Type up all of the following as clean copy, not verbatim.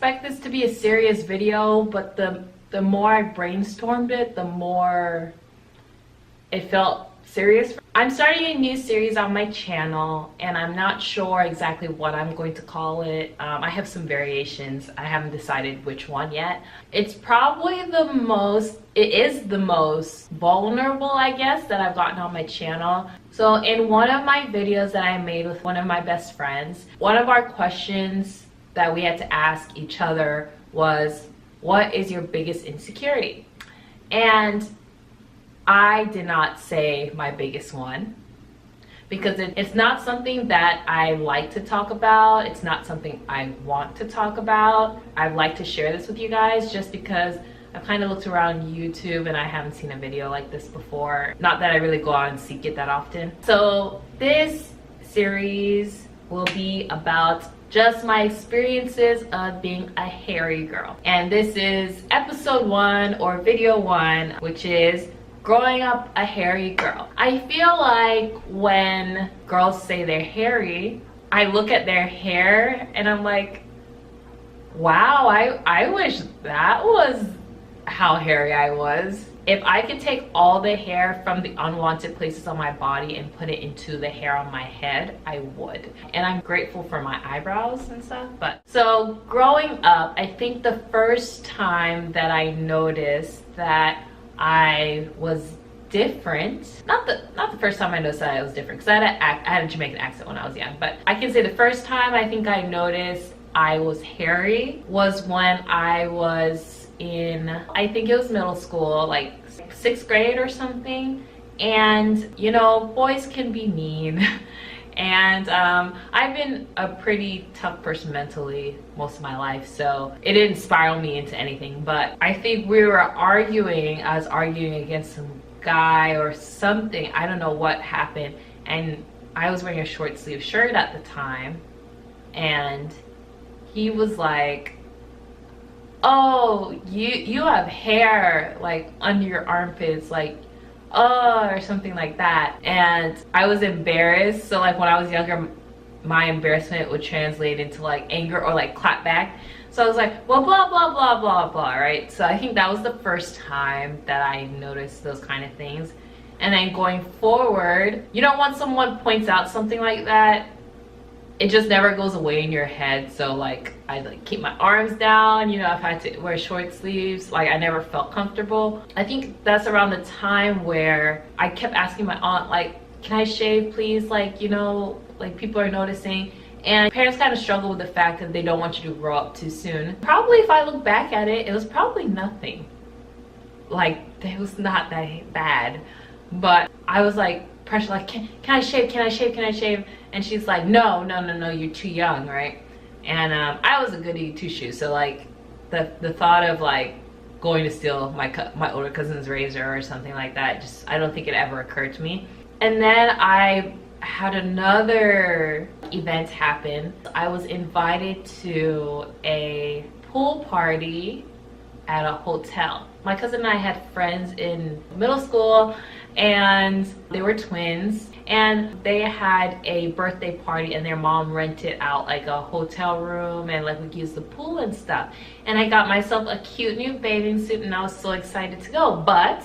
expect this to be a serious video, but the more I brainstormed it, the more it felt serious. I'm starting a new series on my channel, and I'm not sure exactly what I'm going to call it. I have some variations. I haven't decided which one yet. It's probably it is the most vulnerable, I guess, that I've gotten on my channel. So in one of my videos that I made with one of my best friends, one of our questions that we had to ask each other was, what is your biggest insecurity? And I did not say my biggest one, because it's not something that I like to talk about. It's not something I want to talk about. I'd like to share this with you guys just because I've kind of looked around YouTube and I haven't seen a video like this before. Not that I really go out and seek it that often. So this series will be about just my experiences of being a hairy girl. And this is episode 1 or video 1, which is growing up a hairy girl. I feel like when girls say they're hairy, I look at their hair and I'm like, wow, I wish that was how hairy I was. If I could take all the hair from the unwanted places on my body and put it into the hair on my head, I would. And I'm grateful for my eyebrows and stuff. But so growing up, I think the first time that I noticed that I was different, not the first time I noticed that I was different, because I had a Jamaican accent when I was young, but I can say the first time I think I noticed I was hairy was when I was in, I think it was middle school, like 6th grade or something. And you know, boys can be mean. And I've been a pretty tough person mentally most of my life, so it didn't spiral me into anything. But I think we were arguing, I was arguing against some guy or something, I don't know what happened, and I was wearing a short sleeve shirt at the time, and he was like, oh, you have hair like under your armpits, like, oh, or something like that. And I was embarrassed. So like when I was younger, my embarrassment would translate into like anger or like clap back. So I was like, well, blah blah blah blah blah, right? So I think that was the first time that I noticed those kind of things. And then going forward, you know, once someone points out something like that, it just never goes away in your head. So like I like keep my arms down, you know, if I had to wear short sleeves, like I never felt comfortable. I think that's around the time where I kept asking my aunt, like, can I shave please, like, you know, like people are noticing. And parents kind of struggle with the fact that they don't want you to grow up too soon. Probably if I look back at it, it was probably nothing, like it was not that bad. But I was like pressure, like, can I shave, can I shave, can I shave? And she's like, no, you're too young, right? And I was a goody two-shoes, so like the thought of like going to steal my older cousin's razor or something like that, just I don't think it ever occurred to me. And then I had another event happen. I was invited to a pool party at a hotel. My cousin and I had friends in middle school, and they were twins, and they had a birthday party, and their mom rented out like a hotel room, and like we could use the pool and stuff. And I got myself a cute new bathing suit, and I was so excited to go. But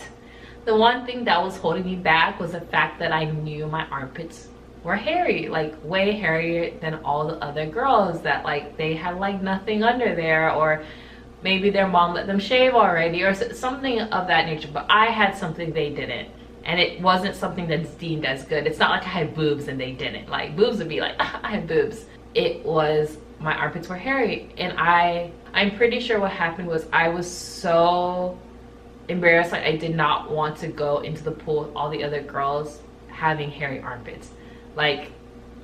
the one thing that was holding me back was the fact that I knew my armpits were hairy, like way hairier than all the other girls, that like they had like nothing under there, or maybe their mom let them shave already or something of that nature. But I had something they didn't, and it wasn't something that's deemed as good. It's not like I had boobs and they didn't. Like boobs would be like, ah, I have boobs. It was my armpits were hairy. And I'm pretty sure what happened was I was so embarrassed, like I did not want to go into the pool with all the other girls having hairy armpits. Like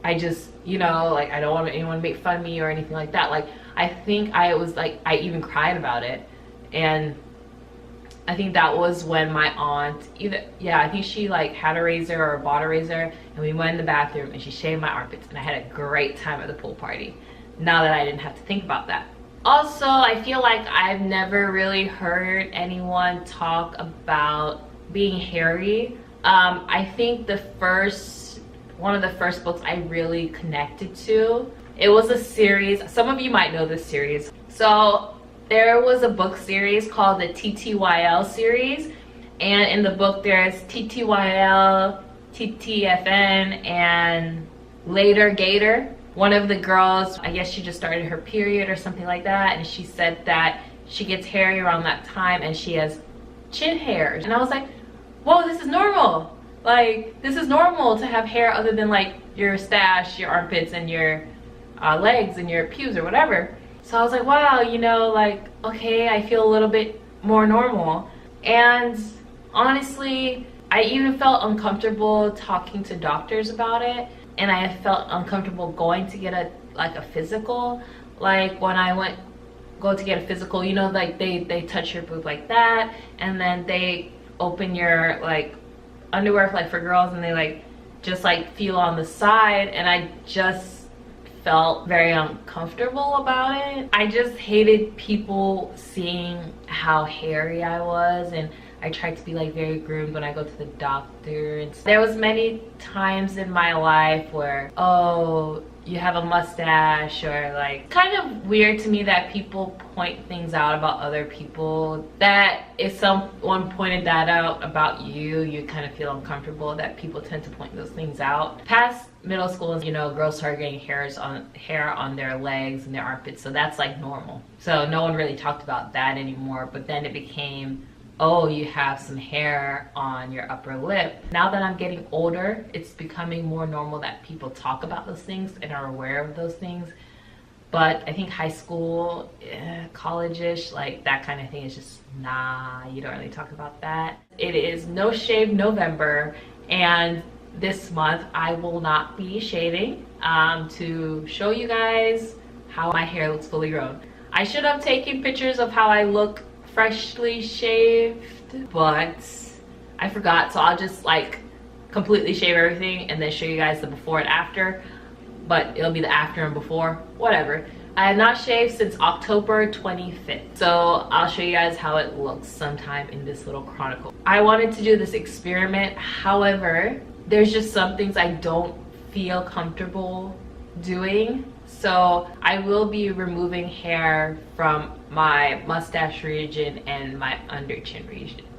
I just, you know, like I don't want anyone to make fun of me or anything like that. Like I think I was like, I even cried about it. And I think that was when my aunt I think she like had a razor or bought a razor, and we went in the bathroom and she shaved my armpits, and I had a great time at the pool party, now that I didn't have to think about that. Also, I feel like I've never really heard anyone talk about being hairy. I think one of the first books I really connected to, it was a series, some of you might know this series. So there was a book series called the TTYL series, and in the book there's TTYL, TTFN, and later Gator. One of the girls, I guess she just started her period or something like that, and she said that she gets hairy around that time and she has chin hairs. And I was like, whoa, this is normal. Like, this is normal to have hair other than like your stash, your armpits, and your legs and your pubes or whatever. So I was like, wow, you know, like, okay, I feel a little bit more normal. And honestly, I even felt uncomfortable talking to doctors about it, and I felt uncomfortable going to get a physical. Like when I go to get a physical, you know, like they touch your boob like that, and then they open your like underwear for girls, and they like just like feel on the side, and I just felt very uncomfortable about it. I just hated people seeing how hairy I was, and I tried to be like very groomed when I go to the doctor. And there was many times in my life where, oh, you have a mustache, or like, kind of weird to me that people point things out about other people, that if someone pointed that out about you, you kind of feel uncomfortable that people tend to point those things out. Past middle school, you know, girls started getting hair on their legs and their armpits, so that's like normal. So no one really talked about that anymore, but then it became, oh, you have some hair on your upper lip. Now that I'm getting older, it's becoming more normal that people talk about those things and are aware of those things. But I think high school, college-ish, like that kind of thing is just, nah, you don't really talk about that. It is No Shave November, and this month I will not be shaving to show you guys how my hair looks fully grown. I should have taken pictures of how I look freshly shaved, but I forgot, so I'll just like completely shave everything and then show you guys the before and after, but it'll be the after and before, whatever. I have not shaved since October 25th, so I'll show you guys how it looks sometime in this little chronicle. I wanted to do this experiment, however, there's just some things I don't feel comfortable doing. So I will be removing hair from my mustache region and my under chin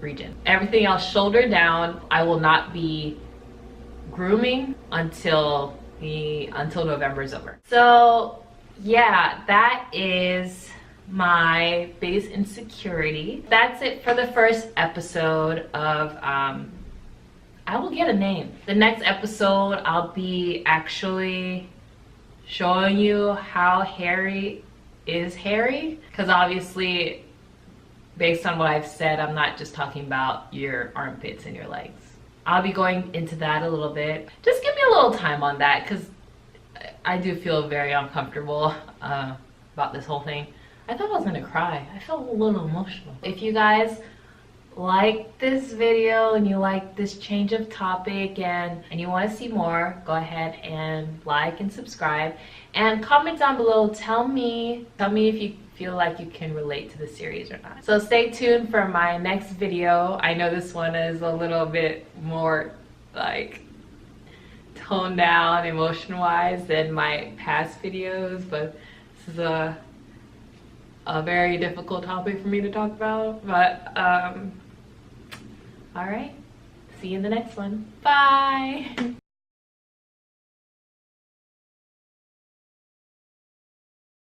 region. Everything else shoulder down, I will not be grooming until November is over. So yeah, that is my biggest insecurity. That's it for the first episode of I will get a name. The next episode I'll be actually showing you how hairy is hairy, because obviously based on what I've said, I'm not just talking about your armpits and your legs. I'll be going into that a little bit. Just give me a little time on that, because I do feel very uncomfortable about this whole thing. I thought I was gonna cry. I felt a little emotional. If you guys like this video and you like this change of topic and you want to see more, go ahead and like and subscribe, and comment down below. Tell me if you feel like you can relate to the series or not. So stay tuned for my next video. I know this one is a little bit more like toned down emotion wise than my past videos, but this is a very difficult topic for me to talk about. But all right, see you in the next one. Bye.